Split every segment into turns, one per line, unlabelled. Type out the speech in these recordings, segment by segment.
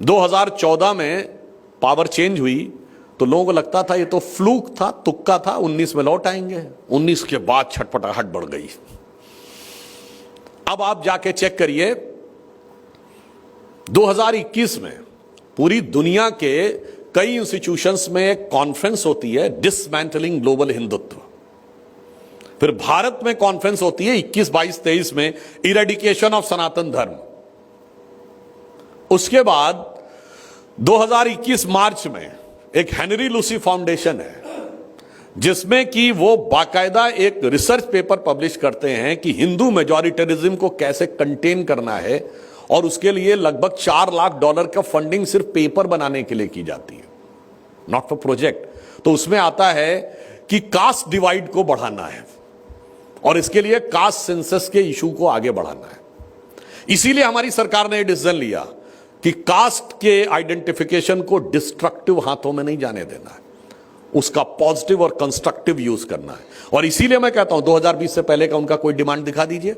2014 में power change हुई तो लोगों को लगता था ये तो फ्लूक था, तुक्का था, 19 में लौट आएंगे। 19 के बाद छटपटाहट बढ़ गई। अब आप जाके चेक करिए, 2021 में पूरी दुनिया के कई इंस्टीट्यूशंस में एक कॉन्फ्रेंस होती है, डिसमेंटलिंग ग्लोबल हिंदुत्व। फिर भारत में कॉन्फ्रेंस होती है 21, 22, 23 में, इरेडिकेशन ऑफ सनातन धर्म। उसके बाद 2021 मार्च में एक हेनरी लूसी फाउंडेशन है, जिसमें कि वो बाकायदा एक रिसर्च पेपर पब्लिश करते हैं कि हिंदू मेजॉरिटरिज्म को कैसे कंटेन करना है, और उसके लिए लगभग $4 लाख का फंडिंग सिर्फ पेपर बनाने के लिए की जाती है, नॉट फॉर प्रोजेक्ट। तो उसमें आता है कि कास्ट डिवाइड को बढ़ाना है और इसके लिए कास्ट सेंसस के इशू को आगे बढ़ाना है। इसीलिए हमारी सरकार ने डिसीजन लिया कि कास्ट के आइडेंटिफिकेशन को डिस्ट्रक्टिव हाथों में नहीं जाने देना है, उसका पॉजिटिव और कंस्ट्रक्टिव यूज करना है। और इसीलिए मैं कहता हूं 2020 से पहले का उनका कोई डिमांड दिखा दीजिए।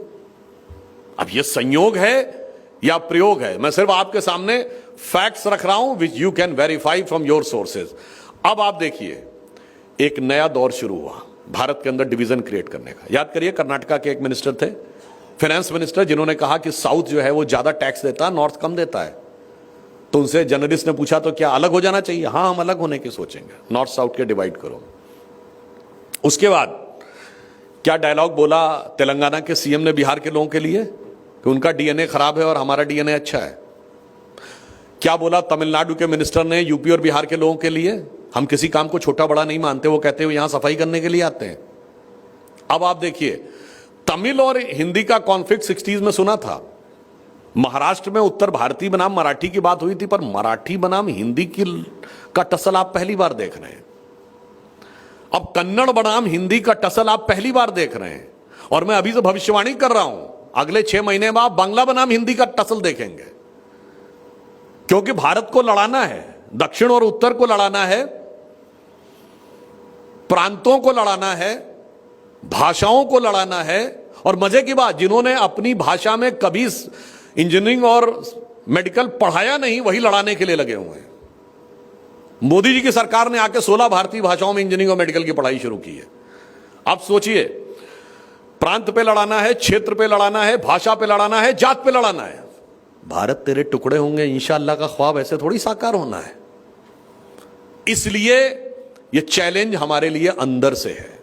अब यह संयोग है या प्रयोग है, मैं सिर्फ आपके सामने फैक्ट्स रख रहा हूं which you can verify from your sources. अब आप देखिए, एक नया दौर शुरू हुआ भारत के अंदर डिवीजन क्रिएट करने का। याद करिए, कर्नाटका के एक मिनिस्टर थे, फाइनेंस मिनिस्टर, जिन्होंने कहा कि साउथ जो है वो ज्यादा टैक्स देता है, नॉर्थ कम देता है। तो उनसे जर्नलिस्ट ने पूछा तो क्या अलग हो जाना चाहिए? हां, हम अलग होने की सोचेंगे, नॉर्थ साउथ के डिवाइड करो। उसके बाद क्या डायलॉग बोला तेलंगाना के सीएम ने बिहार के लोगों के लिए कि उनका डीएनए खराब है और हमारा डीएनए अच्छा है? क्या बोला तमिलनाडु के मिनिस्टर ने यूपी और बिहार के लोगों के लिए? हम किसी काम को छोटा बड़ा नहीं मानते, वो कहते हैं यहां सफाई करने के लिए आते हैं। अब आप देखिए, तमिल और हिंदी का कॉन्फ्लिक्ट 60s में सुना था। महाराष्ट्र में उत्तर भारतीय बनाम मराठी की बात हुई थी, पर मराठी बनाम हिंदी का टसल आप पहली बार देख रहे हैं। अब कन्नड़ बनाम हिंदी का टसल आप पहली बार देख रहे हैं। और मैं अभी से भविष्यवाणी कर रहा हूं, अगले 6 महीने में आप बांग्ला बनाम हिंदी का टसल देखेंगे, क्योंकि भारत को लड़ाना है, दक्षिण और उत्तर को लड़ाना है, प्रांतों को लड़ाना है, भाषाओं को लड़ाना है। और मजे की बात, जिन्होंने अपनी भाषा में कभी इंजीनियरिंग और मेडिकल पढ़ाया नहीं, वही लड़ाने के लिए लगे हुए हैं। मोदी जी की सरकार ने आके 16 भारतीय भाषाओं में इंजीनियरिंग और मेडिकल की पढ़ाई शुरू की है। अब सोचिए, प्रांत पे लड़ाना है, क्षेत्र पे लड़ाना है, भाषा पे लड़ाना है, जात पे लड़ाना है। भारत तेरे टुकड़े होंगे इंशाअल्लाह का ख्वाब ऐसे थोड़ी साकार होना है। इसलिए यह चैलेंज हमारे लिए अंदर से है।